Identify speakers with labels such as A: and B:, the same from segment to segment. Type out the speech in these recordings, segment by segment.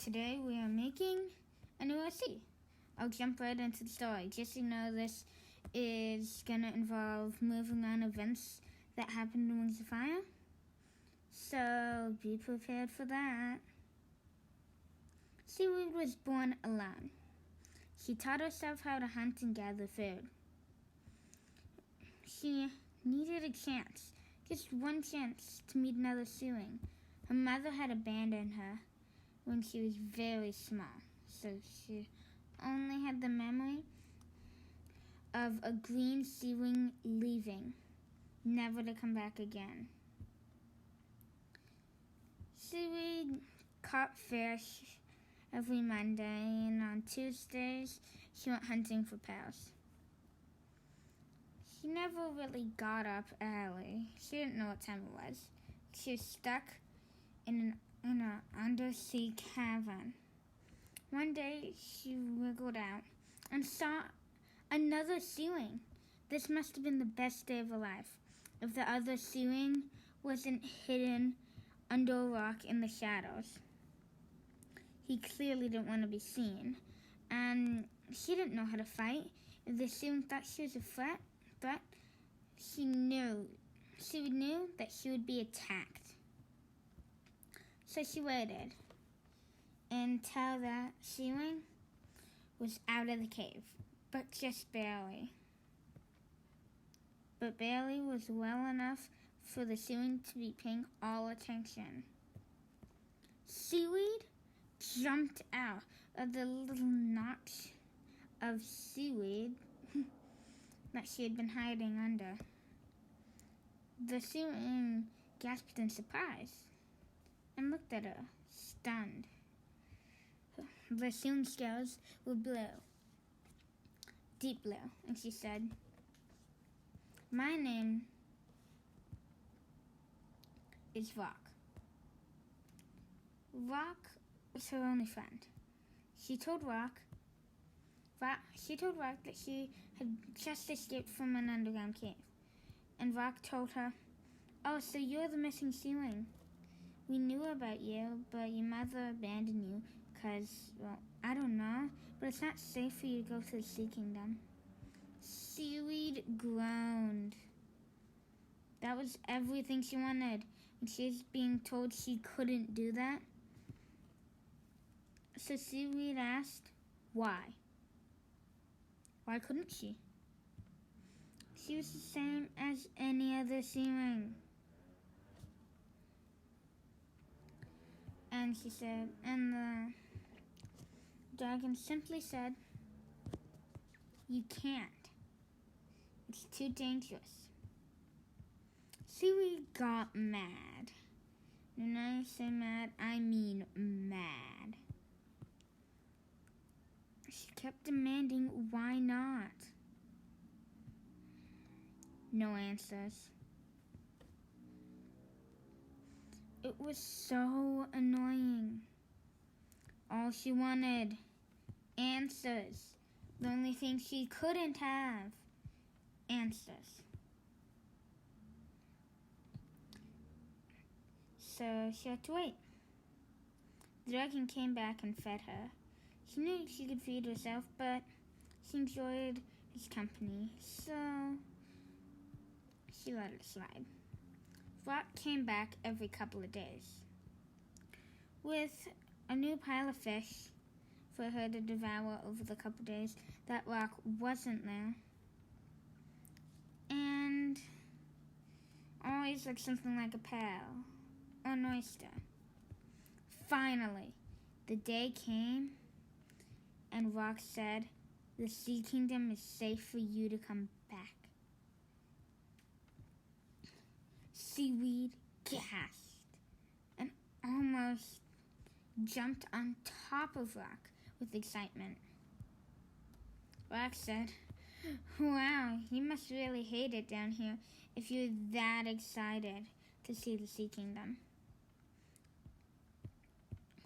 A: Today we are making a new recipe. I'll jump right into the story. Just so you know, this is going to involve moving on events that happened in Wings of Fire. So be prepared for that. Seaweed was born alone. She taught herself how to hunt and gather food. She needed a chance, just one chance, to meet another Seawing. Her mother had abandoned her when she was very small, so she only had the memory of a green Seawing leaving, never to come back again. Seaweed caught fish every Monday, and on Tuesdays she went hunting for pearls. She never really got up early. She didn't know what time it was. She was stuck in an undersea cavern. One day she wiggled out and saw another Seawing. This must have been the best day of her life, if the other Seawing wasn't hidden under a rock in the shadows. He clearly didn't want to be seen, and she didn't know how to fight. If the Seawing thought she was a threat, she knew that she would be attacked. So she waited until that Seawing was out of the cave, but just barely. But barely was well enough for the Seawing to be paying all attention. Seaweed jumped out of the little notch of seaweed that she had been hiding under. The Seawing gasped in surprise and looked at her, stunned. The Seawing scales were blue, deep blue, and she said, "My name is Rock." Rock was her only friend. She told Rock that she had just escaped from an underground cave. And Rock told her, "Oh, so you're the missing Seawing. We knew about you, but your mother abandoned you because, well, I don't know, but it's not safe for you to go to the Sea Kingdom." Seaweed groaned. That was everything she wanted, and she was being told she couldn't do that. So Seaweed asked, why? Why couldn't she? She was the same as any other Seawing. And she said, and the dragon simply said, "You can't. It's too dangerous." Seaweed got mad. And when I say mad, I mean mad. She kept demanding, why not? No answers. It was so annoying. All she wanted, answers. The only thing she couldn't have, answers. So she had to wait. The dragon came back and fed her. She knew she could feed herself, but she enjoyed his company, so she let it slide. Rock came back every couple of days with a new pile of fish for her to devour over the couple of days that Rock wasn't there, and always like something like a pearl or an oyster. Finally, the day came, and Rock said, "The Sea Kingdom is safe for you to come back." Seaweed gasped and almost jumped on top of Rock with excitement. Rock said, "Wow, you must really hate it down here if you're that excited to see the Sea Kingdom."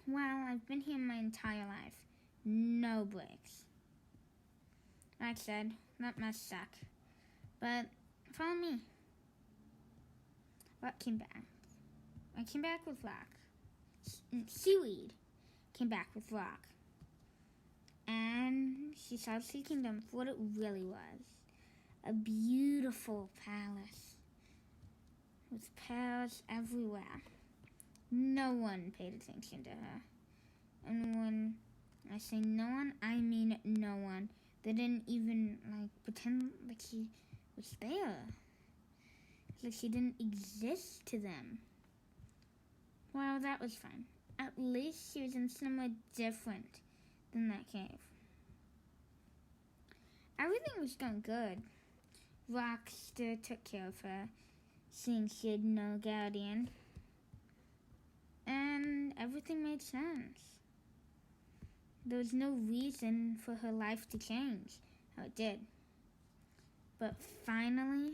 A: "Well, I've been here my entire life. No breaks." Rock said, "That must suck. But follow me." Rock came back. I came back with Rock. Seaweed came back with Rock. And she saw the Sea Kingdom for what it really was. A beautiful palace with pearls everywhere. No one paid attention to her. And when I say no one, I mean no one. They didn't even pretend like she was there. Like she didn't exist to them. Well, that was fun. At least she was in somewhere different than that cave. Everything was going good. Rock still took care of her, seeing she had no guardian. And everything made sense. There was no reason for her life to change how it did. But finally,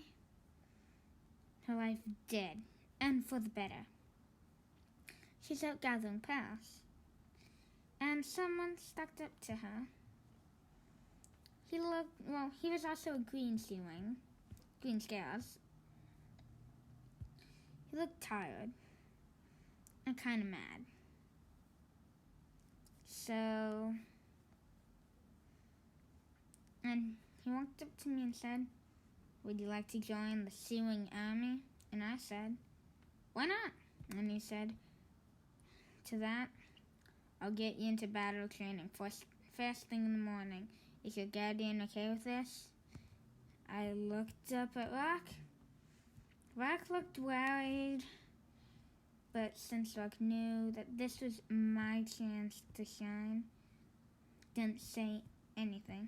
A: her life did, and for the better. She's out gathering pearls. And someone stepped up to her. He was also a green scales. He looked tired and kind of mad. And he walked up to me and said, "Would you like to join the Seawing Army?" And I said, "Why not?" And he said, "To that, I'll get you into battle training first thing in the morning. Is your guardian okay with this?" I looked up at Rock. Rock looked worried, but since Rock knew that this was my chance to shine, didn't say anything.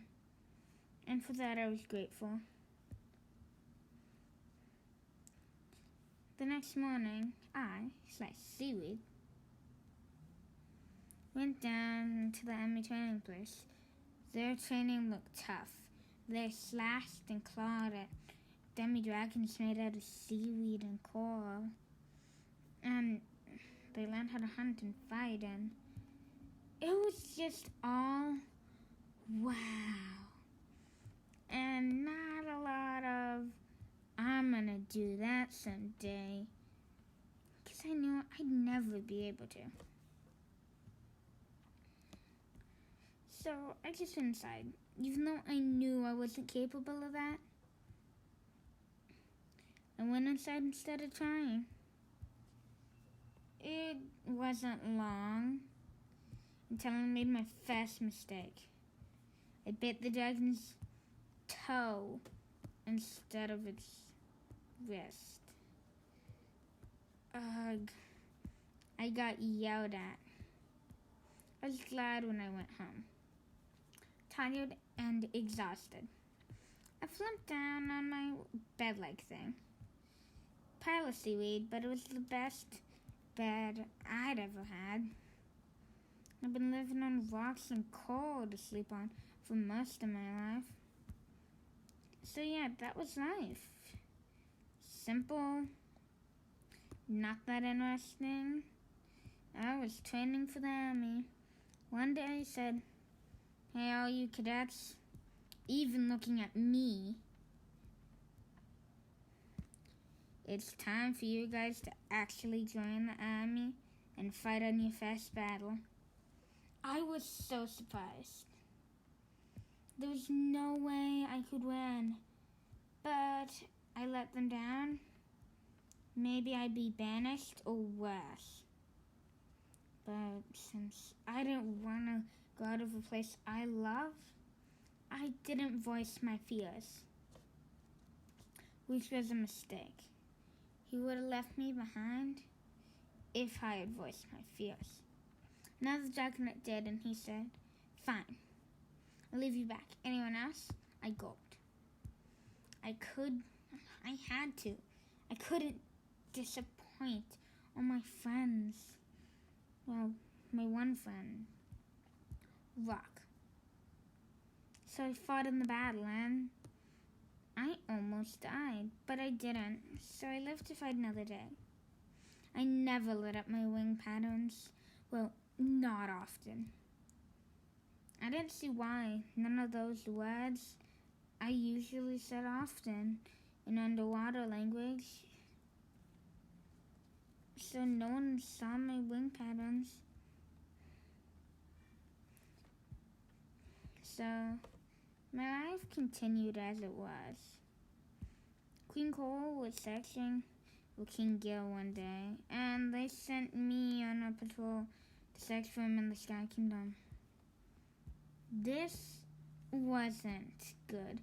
A: And for that I was grateful. The next morning, Seaweed, went down to the army training place. Their training looked tough. They slashed and clawed at demi-dragons made out of seaweed and coral. And they learned how to hunt and fight, and it was just all wow. And not a lot of, "I'm gonna do that someday," because I knew I'd never be able to. So I just went inside, even though I knew I wasn't capable of that. I went inside and started trying. It wasn't long until I made my first mistake. I bit the dragon's toe instead of its wrist. Ugh. I got yelled at. I was glad when I went home, tired and exhausted. I flipped down on my bed-like thing. Pile of seaweed, but it was the best bed I'd ever had. I've been living on rocks and coal to sleep on for most of my life. So yeah, that was life. Simple, not that interesting. I was training for the army. One day I said, "Hey, all you cadets," even looking at me, "it's time for you guys to actually join the army and fight on your first battle." I was so surprised. There was no way I could win, but I let them down. Maybe I'd be banished or worse. But since I didn't want to go out of a place I love, I didn't voice my fears, which was a mistake. He would have left me behind if I had voiced my fears. Now the dragonet did, and he said, "Fine, I'll leave you back. Anyone else?" I gulped. I had to. I couldn't disappoint all my friends. Well, my one friend, Rock. So I fought in the battle, and I almost died, but I didn't, so I lived to fight another day. I never lit up my wing patterns. Well, not often. I didn't see why. None of those words I usually said often in underwater language. So no one saw my wing patterns. So, my life continued as it was. Queen Coral was searching for King Gil one day, and they sent me on a patrol to search for him in the Sky Kingdom. This wasn't good.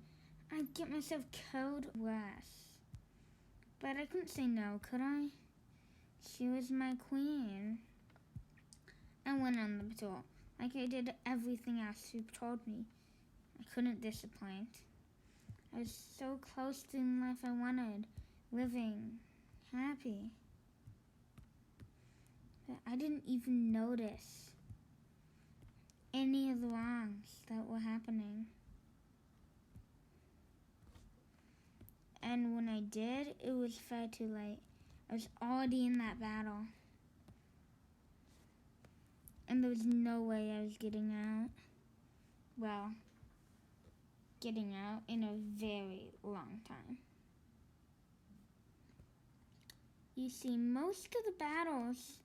A: I'd get myself killed worse. But I couldn't say no, could I? She was my queen. I went on the patrol, like I did everything else she told me. I couldn't disappoint. I was so close to the life I wanted, living, happy. But I didn't even notice any of the wrongs that were happening. And when I did, it was far too late. I was already in that battle. And there was no way I was getting out. Well, getting out in a very long time. You see, most of the battles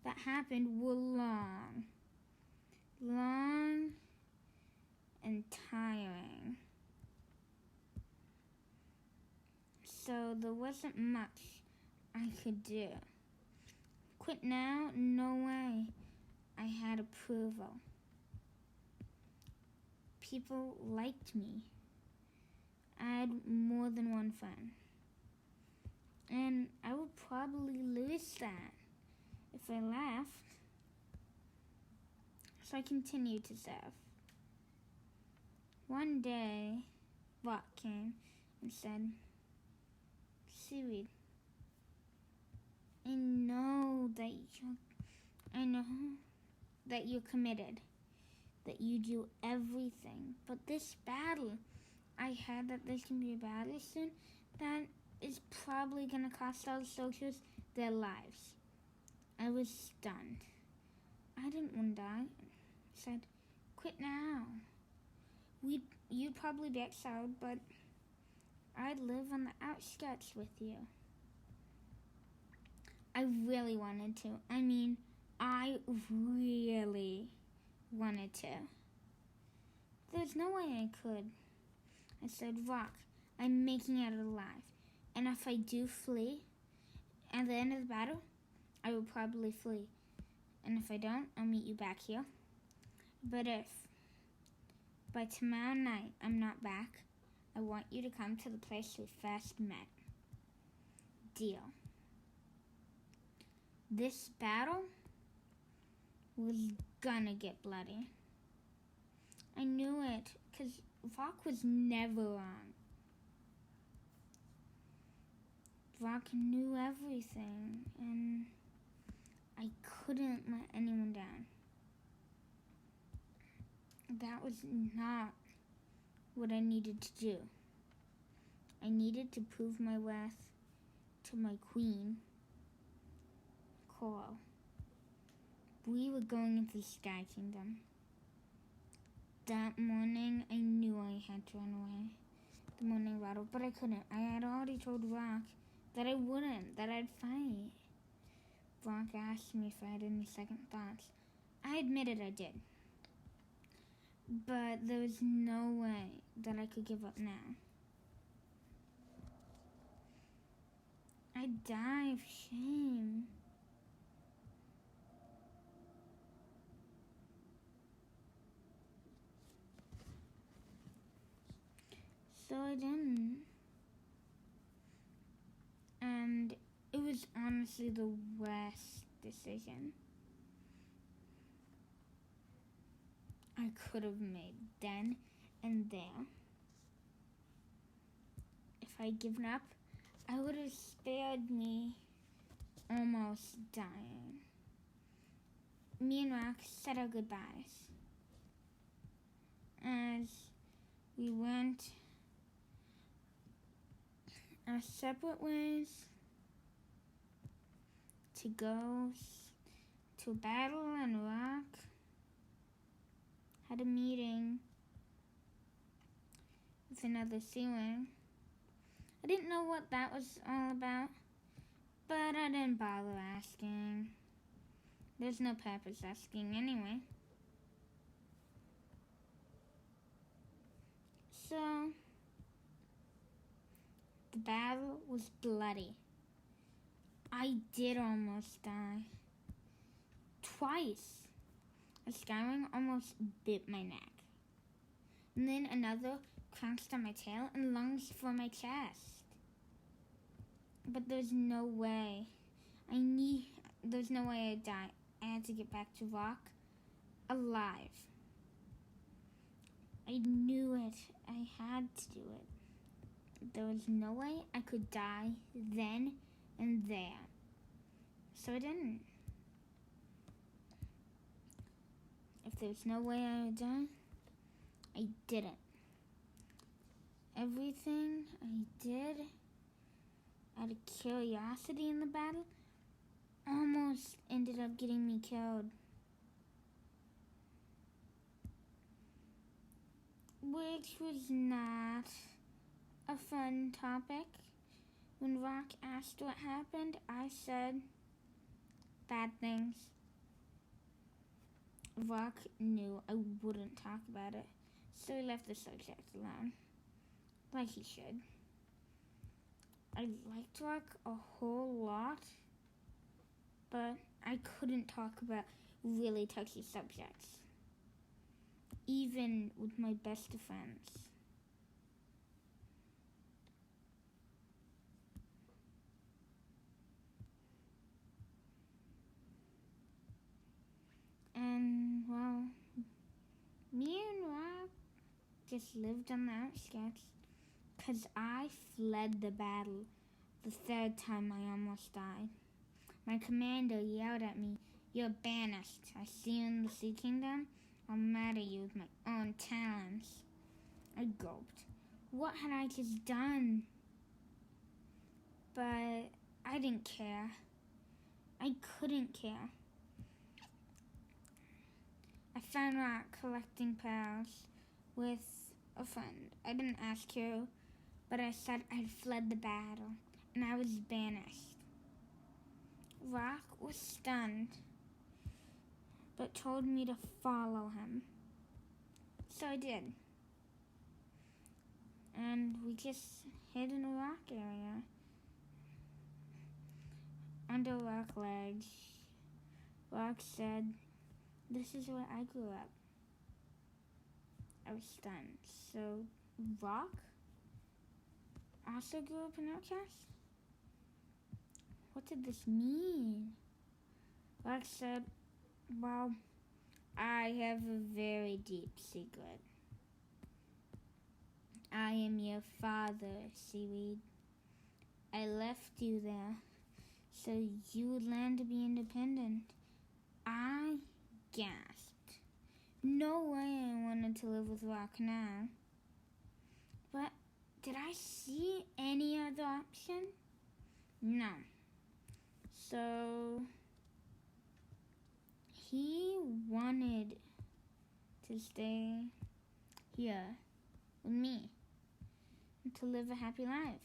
A: that happened were long and tiring. So there wasn't much I could do. Quit now? No way. I had approval. People liked me. I had more than one friend. And I would probably lose that if I left. So I continued to serve. One day, Rock came and said, Seaweed, I know that you're committed, that you do everything, but this battle, I heard that there's going to be a battle soon that is probably going to cost all the soldiers their lives. I was stunned. I didn't want to die. I said, quit now. You'd probably be exiled, but I'd live on the outskirts with you. I really wanted to. I really wanted to. There's no way I could. I said, Rock, I'm making it alive. And if I do flee, at the end of the battle, I will probably flee. And if I don't, I'll meet you back here. But if by tomorrow night I'm not back, I want you to come to the place we first met. Deal. This battle was gonna get bloody. I knew it, because Rock was never wrong. Rock knew everything, and I couldn't let anyone down. That was not what I needed to do. I needed to prove my worth to my queen, Coral. We were going into the Sky Kingdom. That morning, I knew I had to run away. The morning battle, but I couldn't. I had already told Rock that I wouldn't, that I'd fight. Rock asked me if I had any second thoughts. I admitted I did. But there was no way that I could give up now. I'd die of shame. So I didn't. And it was honestly the worst decision I could have made then and there. If I'd given up, I would have spared me almost dying. Me and Rock said our goodbyes as we went our separate ways to go to a battle, and Rock had a meeting with another Sea-Wing. I didn't know what that was all about, but I didn't bother asking. There's no purpose asking anyway. battle was bloody. I did almost die. Twice. A skywing almost bit my neck. And then another crouched on my tail and lunged for my chest. But there's no way. There's no way I'd die. I had to get back to Rock alive. I knew it. I had to do it. There was no way I could die then and there. So I didn't. If there was no way I would die, I didn't. Everything I did out of curiosity in the battle almost ended up getting me killed. Which was not a fun topic. When Rock asked what happened, I said bad things. Rock knew I wouldn't talk about it, so he left the subject alone, like he should. I liked Rock a whole lot, but I couldn't talk about really touchy subjects, even with my best of friends. And, well, me and Rock just lived on the outskirts, 'cause I fled the battle the third time I almost died. My commander yelled at me, "You're banished. I see you in the Sea Kingdom. I'll murder you with my own talons." I gulped. What had I just done? But I didn't care. I couldn't care. I found Rock collecting pearls with a friend. I didn't ask who, but I said I'd fled the battle and I was banished. Rock was stunned, but told me to follow him. So I did. And we just hid in a rock area. Under Rock Ledge. Rock said, "This is where I grew up." I was stunned. So Rock also grew up in Outcast? What did this mean? Rock said, "Well, I have a very deep secret. I am your father, Seaweed. I left you there so you would learn to be independent." I gasped. No way I wanted to live with Rock now. But did I see any other option? No. So he wanted to stay here with me and to live a happy life.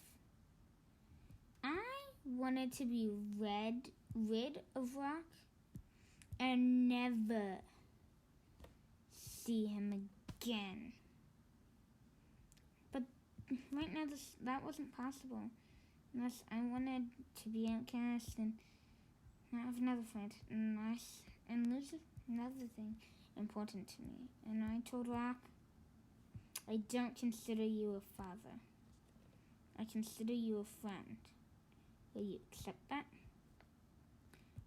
A: I wanted to be rid of Rock and never see him again. But right now that wasn't possible, unless I wanted to be outcast and not have another friend, and lose another thing important to me. And I told Rock, "I don't consider you a father. I consider you a friend. Will you accept that?"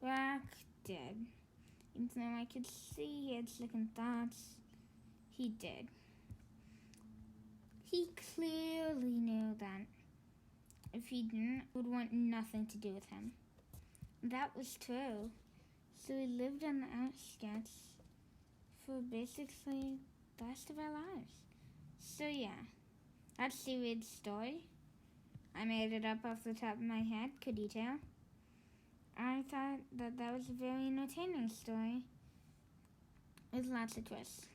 A: Rock did. Even though I could see he had second thoughts, he did. He clearly knew that if he didn't, I would want nothing to do with him. That was true. So we lived on the outskirts for basically the rest of our lives. So yeah, that's Seaweed's story. I made it up off the top of my head, could you tell? I thought that was a very entertaining story with lots of twists.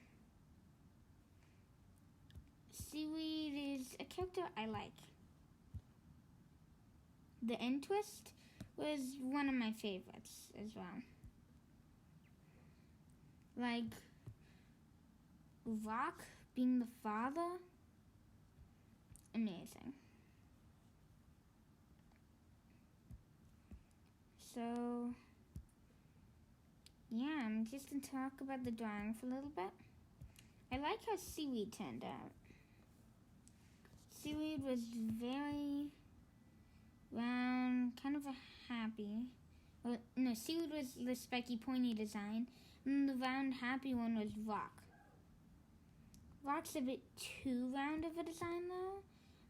A: Seaweed is a character I like. The end twist was one of my favorites as well. Like, Rock being the father, amazing. So, yeah, I'm just going to talk about the drawing for a little bit. I like how seaweed turned out. Seaweed was very round, kind of a happy. Well, no, seaweed was the spiky, pointy design, and the round, happy one was rock. Rock's a bit too round of a design, though.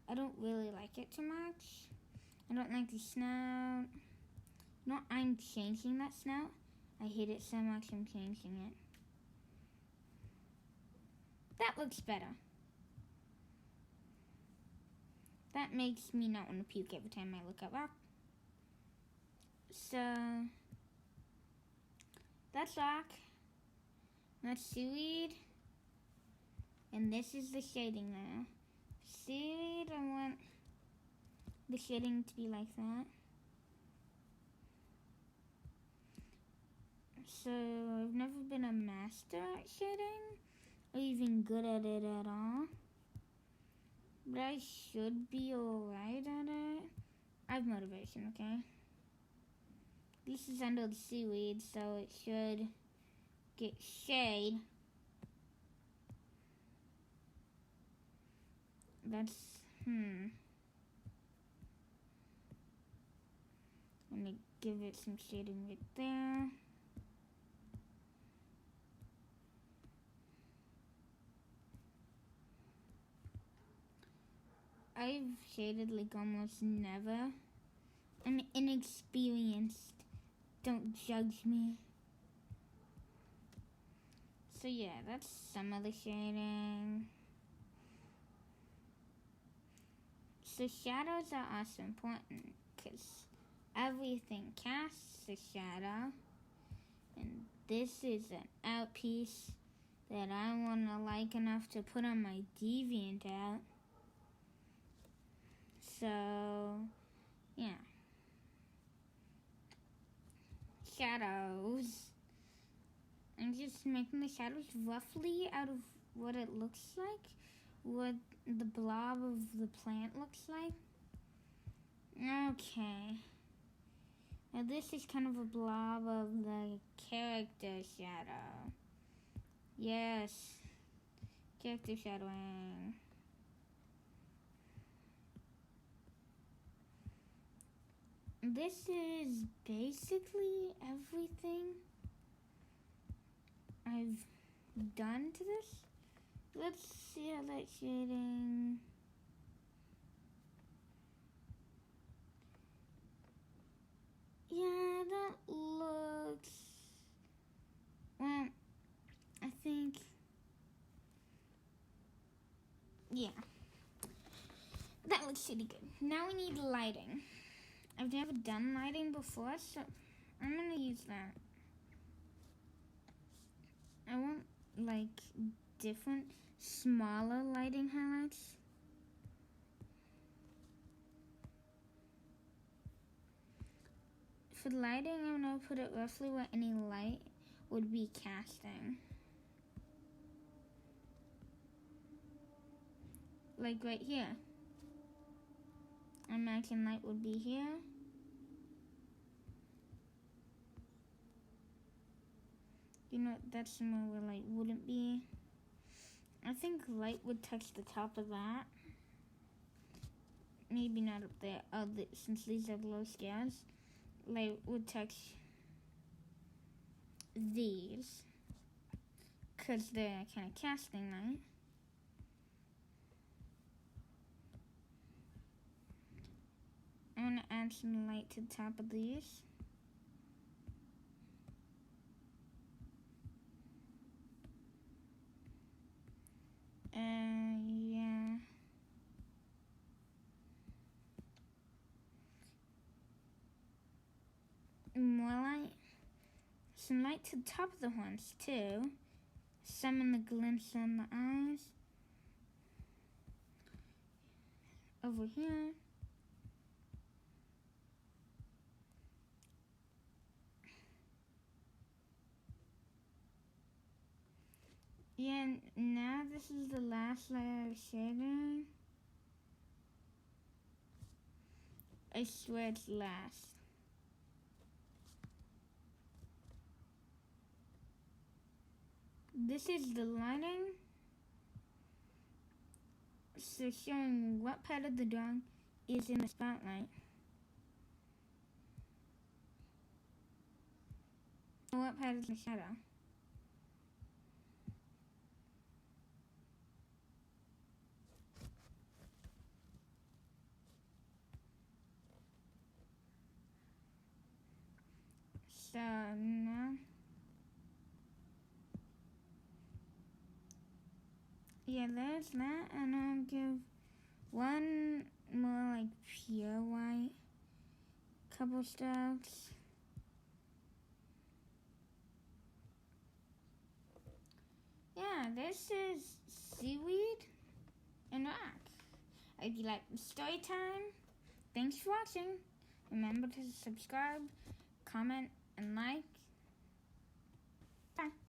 A: I don't really like it too much. I don't like the snout. No, I'm changing that snout. I hate it so much, I'm changing it. That looks better. That makes me not want to puke every time I look at rock. So, that's rock. That's seaweed. And this is the shading now. Seaweed, I want the shading to be like that. So, I've never been a master at shading, or even good at it at all. But I should be alright at it. I have motivation, okay? This is under the seaweed, so it should get shade. That's, I'm gonna give it some shading right there. I've shaded like almost never. I'm inexperienced. Don't judge me. So yeah, that's some of the shading. So shadows are also important because everything casts a shadow. And this is an out piece that I want to like enough to put on my deviant out. So, yeah. Shadows. I'm just making the shadows roughly out of what it looks like. What the blob of the plant looks like. Okay. Now this is kind of a blob of the character shadow. Yes. Character shadowing. This is basically everything I've done to this. Let's see how that shading. Yeah, that looks. Well, I think. Yeah. That looks pretty good. Now we need lighting. I've never done lighting before, so I'm gonna use that. I want, like, different, smaller lighting highlights. For lighting, I'm gonna put it roughly where any light would be casting. Like right here. I imagine light would be here. You know, that's somewhere where light wouldn't be. I think light would touch the top of that. Maybe not up there, since these are low scales. Light would touch these, because they're kind of casting light. I'm going to add some light to the top of these. Yeah. More light. Some light to the top of the horns, too. Some in the glints on the eyes. Over here. Yeah, now this is the last layer of shading. I swear it's last. this is the lighting. So showing what part of the dog is in the spotlight. What part is the shadow? So now, yeah, there's that, and I'll give one more like pure white, couple strokes. Yeah, this is seaweed and rock. If you like the story time, thanks for watching. Remember to subscribe, comment, and like. Bye.